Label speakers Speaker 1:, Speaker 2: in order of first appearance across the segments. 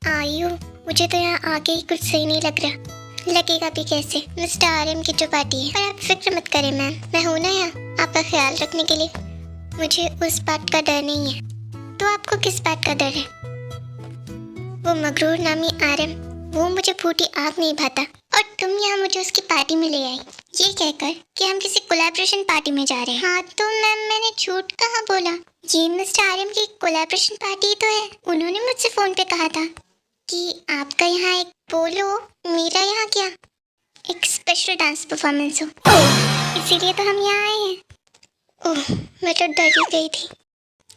Speaker 1: आयु, मुझे तो यहाँ आके ही कुछ सही नहीं लग रहा। लगेगा भी कैसे? मिस्टर आर्यन की जो पार्टी है। पर आप फिक्र मत करें मैम, मैं हूँ ना यहाँ आपका ख्याल रखने के लिए। मुझे उस बात का डर नहीं है। तो आपको किस बात का डर है? वो मगरूर नामी आर्यन, वो मुझे फूटी आग नहीं भाता, और तुम यहाँ मुझे उसकी पार्टी में ले आई ये कहकर कि हम किसी कोलैबोरेशन पार्टी में जा रहे हैं। हाँ तो मैम, मैंने झूठ कहाँ बोला। ये मिस्टर आर्यन की कोलैबोरेशन पार्टी तो है। उन्होंने मुझसे फोन पे कहा था कि आपका यहाँ एक बोलो, मेरा यहाँ क्या एक स्पेशल डांस परफॉर्मेंस हो। इसीलिए तो हम यहाँ आए हैं। ओह, मैं तो डर ही गई थी।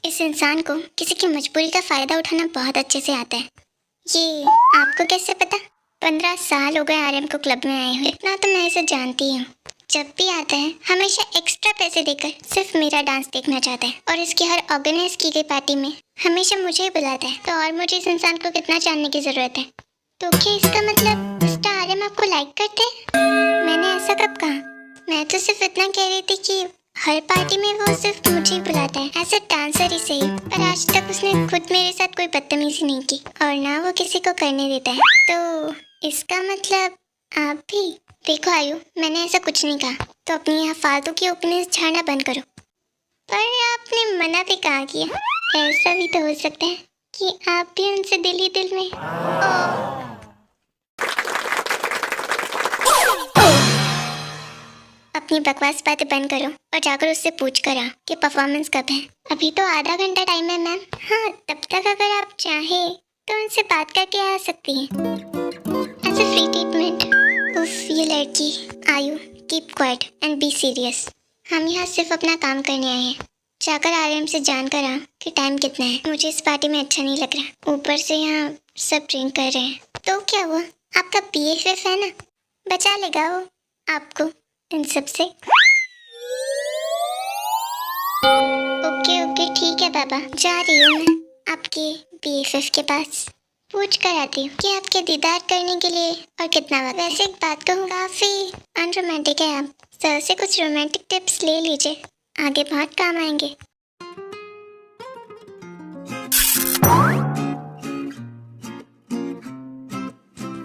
Speaker 1: इस इंसान को किसी की मजबूरी का फ़ायदा उठाना बहुत अच्छे से आता है। ये आपको कैसे पता? 15 साल हो गए आर्यन को क्लब में आए हुए। इतना तो मैं इसे जानती हूँ। जब भी आता है हमेशा एक्स्ट्रा पैसे देकर सिर्फ मेरा डांस देखना चाहता है, और इसकी हर ऑर्गेनाइज की गई पार्टी में हमेशा मुझे ही बुलाता है। तो और मुझे इस इंसान को कितना जानने की ज़रूरत है? तो क्या इसका मतलब मिस्टर आर्यन आपको लाइक करते हैं? मैंने ऐसा कब कहा? मैं तो सिर्फ इतना कह रही थी कि हर पार्टी में वो सिर्फ मुझे ही बुलाता है, एज अ डांसर ही सही। पर आज तक उसने खुद मेरे साथ कोई बदतमीजी नहीं की, और ना वो किसी को करने देता है। तो इसका मतलब आप भी? देखो आयु, मैंने ऐसा कुछ नहीं कहा, तो अपनी यहाँ फालतू की ओपिनियंस झाड़ना बंद करो। पर आपने मना भी कहा किया। ऐसा भी तो हो सकता है कि आप भी उनसे दिल ही दिल में। अपनी बकवास बातें बंद करो और जाकर उससे पूछ कर आ कि परफॉर्मेंस कब है। अभी तो आधा घंटा टाइम है मैम। हाँ, तब तक अगर आप चाहे तो उनसे बात करके आ सकती हैं एज अ फ्री ट्रीटमेंट। उफ, ये लड़की। आयु, keep quiet and be serious. हम यहाँ सिर्फ अपना काम करने आए हैं। जाकर आर्यन से जान कर आ कि टाइम कितना है। मुझे इस पार्टी में अच्छा नहीं लग रहा। ऊपर से यहाँ सब ड्रिंक कर रहे हैं। तो क्या हुआ? आपका BFF है ना, बचा लेगा वो आपको इन सब से। ओके ठीक है बाबा, जा रही हूँ मैं आपके BFF के पास। पूछ कर आती हूँ कि आपके दीदार करने के लिए और कितना वक्त। वैसे एक बात कहूँ, काफी अनरोमांटिक है आप। सर से कुछ रोमांटिक टिप्स ले लीजिए, आगे बहुत काम आएंगे।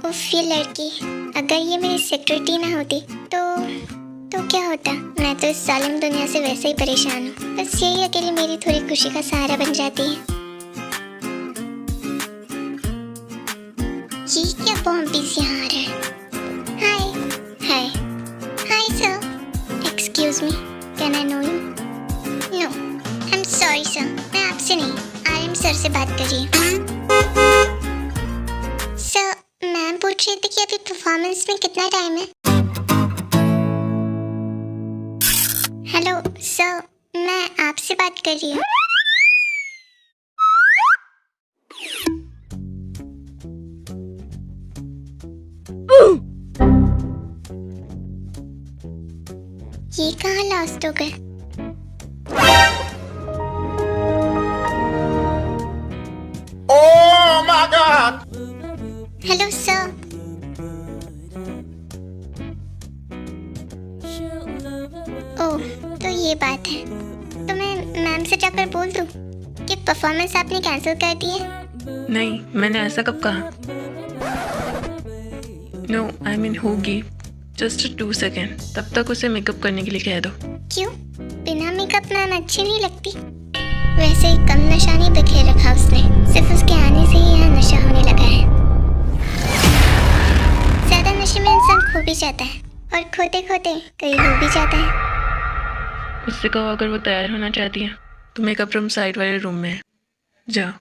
Speaker 1: उफ, ये लड़की। अगर ये मेरी सिक्योरिटी ना होती तो क्या होता? मैं तो इस जालिम दुनिया से वैसे ही परेशान हूँ। बस यही अकेली मेरी थोड़ी खुशी का सहारा बन जाती है। ये क्या बॉम्बीज यहाँ आ रहा है? Hi sir, excuse me, can I know you? No, I am sorry sir, मैं आपसे नहीं, आर्यन सर से बात कर रही हूँ। सर, मैम पूछ रही थी कि अभी परफॉर्मेंस में कितना टाइम है। हेलो सर, मैं आपसे बात कर रही हूँ। ये कहाँ लॉस्ट हो गए?
Speaker 2: Oh my God!
Speaker 1: Hello sir. Oh, तो ये बात है। तो मैं मैम से जाकर बोल दूँ कि परफॉर्मेंस आपने कैंसिल कर दी है?
Speaker 3: नहीं, मैंने ऐसा कब कहा? नो, आई मीन होगी। जस्ट 2 सेकेंड, तब तक उसे मेकअप करने के लिए कह दो।
Speaker 1: क्यों? बिना मेकअप मैम अच्छी नहीं लगती। वैसे ही कम नशा नहीं बिखेर रखा उसने, सिर्फ उसके आने से ही यहाँ नशा होने लगा है। ज्यादा नशे में इंसान खो भी जाता है, और खोते खोते कहीं हो भी जाता है।
Speaker 3: उससे कहो अगर वो तैयार होना चाहती है तो मेकअप रूम साइड वाले रूम में है, जाओ।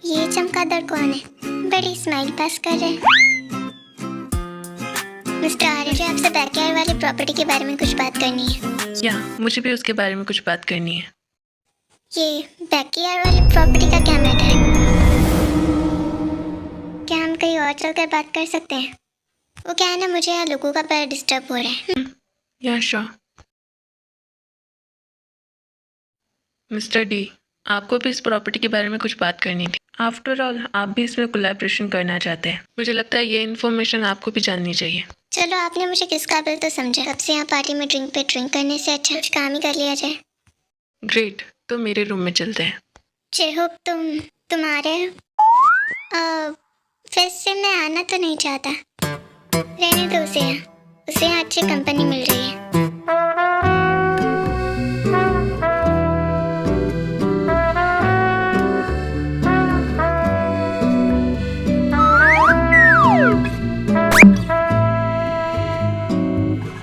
Speaker 1: ये चमगादड़ कौन है? बड़ी स्माइल पास कर रहे हैं। मिस्टर आर्यन, मुझे आपसे बैकयार्ड वाली प्रॉपर्टी के बारे में कुछ बात करनी है।
Speaker 3: या मुझे भी उसके बारे में कुछ बात करनी है।
Speaker 1: ये बैकयार्ड वाली प्रॉपर्टी का क्या मैटर है? क्या हम कहीं और चलकर बात कर सकते हैं? वो क्या है ना, मुझे यहाँ लोगों का पैर डिस्टर्ब हो रहा है।
Speaker 3: या श्योर। मिस्टर डी, आपको भी इस प्रॉपर्टी के बारे में कुछ बात करनी थी। आफ्टर ऑल आप भी इसमें कोलैबोरेशन करना चाहते हैं। मुझे लगता है ये इन्फॉर्मेशन आपको भी जाननी चाहिए।
Speaker 1: चलो, आपने मुझे किस काबिल तो समझा। कब से यहाँ पार्टी में ड्रिंक पे ड्रिंक करने से अच्छा कुछ काम ही कर लिया जाए।
Speaker 3: ग्रेट, तो मेरे रूम में चलते हैं।
Speaker 1: जे होप तुम आ रहे हो। वैसे मैं आना तो नहीं चाहता, रहने दो उसे यहाँ अच्छी कंपनी मिल रही है।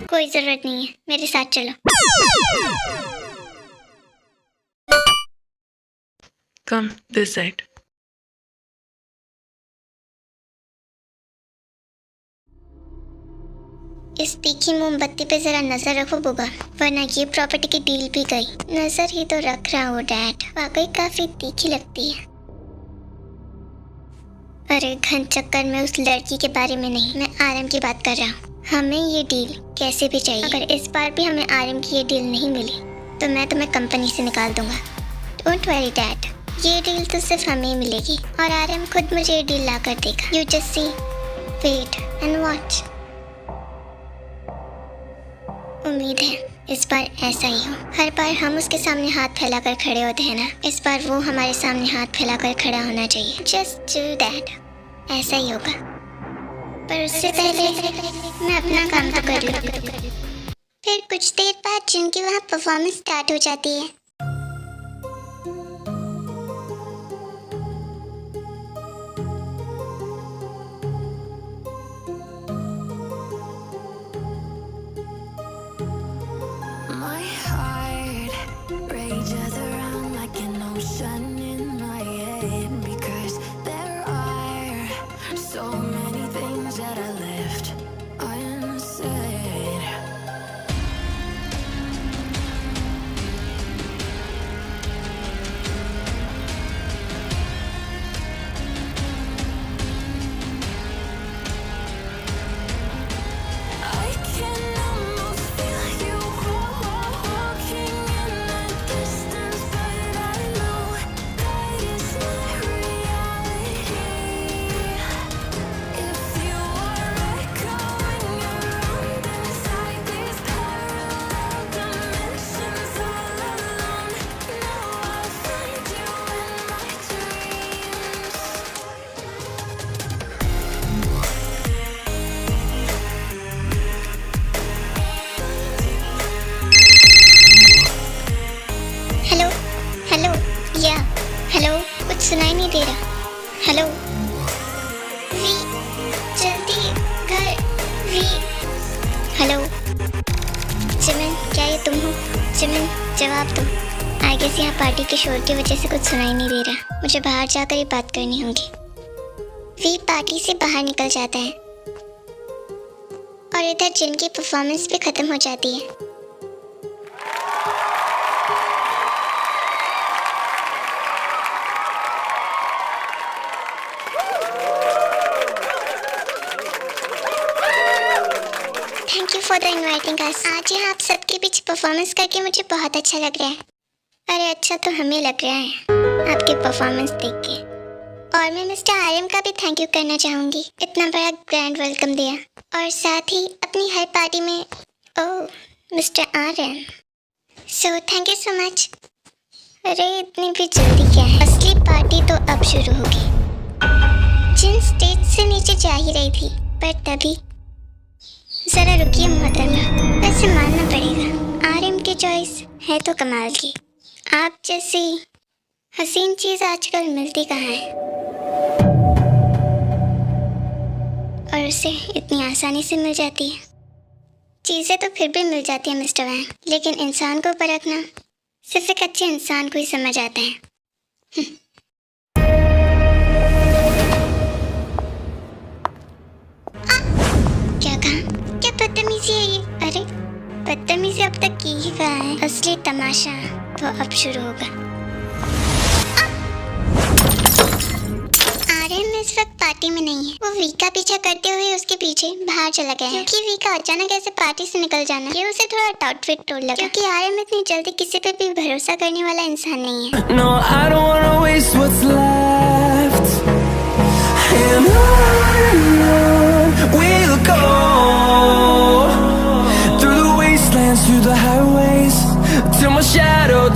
Speaker 1: कोई जरूरत नहीं है, मेरे साथ चलो।
Speaker 3: Come this side.
Speaker 1: इस तीखी मोमबत्ती पे जरा नजर रखो बुआ, वरना ये प्रॉपर्टी की डील भी गई। नजर ही तो रख रहा हूँ डैड, वाकई काफी तीखी लगती है। अरे घन चक्कर में उस लड़की के बारे में नहीं, मैं आरएम की बात कर रहा हूँ। हमें ये डील कैसे भी चाहिए। अगर इस बार भी हमें आरएम की ये डील नहीं मिली तो मैं तुम्हें कंपनी से निकाल दूंगा। डोंट वरी डैड, ये डील तो सिर्फ हमें ही मिलेगी और आरएम खुद मुझे ये डील ला कर देगा। You just see, wait and watch. उम्मीद है इस बार ऐसा ही हो। हर बार हम उसके सामने हाथ फैलाकर खड़े होते हैं ना, इस बार वो हमारे सामने हाथ फैलाकर खड़ा होना चाहिए। जस्ट डू दैट, ऐसा ही होगा। पर उससे पहले मैं अपना काम तो कर लूँ। फिर कुछ देर बाद जिनकी वहाँ परफॉर्मेंस स्टार्ट हो जाती है।
Speaker 2: My heart rages around like an ocean in my head, because there are so many things that I left unsaid. I can almost feel you walking in the distance, but I know that is not reality. If you are echoing around inside these parallel dimensions all alone, now I'll find you in my dreams.
Speaker 1: Hello hello या hello, कुछ सुनाई नहीं दे रहा। Hello we, जल्दी घर we. Hello Jimin, क्या ये तुम हो? जिमिन जवाब दो। आई गेस यहाँ पार्टी के शोर की वजह से कुछ सुनाई नहीं दे रहा। मुझे बाहर जाकर ही बात करनी होगी। वी पार्टी से बाहर निकल जाता है और इधर जिन की परफॉर्मेंस भी खत्म हो जाती है। Thank you for the inviting us. आज यहाँ आप सबके बीच परफॉर्मेंस करके मुझे बहुत अच्छा लग रहा है। अरे अच्छा तो हमें लग रहा है आपकी परफॉर्मेंस देख के। और मैं मिस्टर आर्यन का भी थैंक यू करना चाहूँगी, इतना बड़ा ग्रैंड वेलकम दिया। और साथ ही अपनी हर पार्टी में oh mister Aryan, so thank you so much. अरे इतनी भी जल्दी क्या है, असली पार्टी तो अब शुरू होगी। जिन स्टेज से नीचे जा ही रही थी, पर तभी जरा रुकिए मोहतरमा, वैसे मानना पड़ेगा आरएम की चॉइस है तो कमाल की। आप जैसी हसीन चीज आजकल मिलती कहाँ है, और उसे इतनी आसानी से मिल जाती है। चीज़ें तो फिर भी मिल जाती हैं मिस्टर वैंग, लेकिन इंसान को परखना सिर्फ एक अच्छे इंसान को ही समझ आता है। क्या कहा? क्या बदतमीजी है ये? अरे बदतमीजी अब तक की ही कहा है, असली तमाशा तो अब शुरू होगा। आर्यन इस वक्त पार्टी में नहीं है, वो वी का पीछा करते हुए उसके पीछे बाहर चला गया है। क्योंकि वी का अचानक ऐसे पार्टी से निकल जाना ये उसे थोड़ा डाउटफुल लगा, क्योंकि आर्यन इतनी जल्दी किसी पे भी भरोसा करने वाला इंसान नहीं है।
Speaker 2: No, I don't wanna waste what's left, and on we'll go.
Speaker 4: till my shadow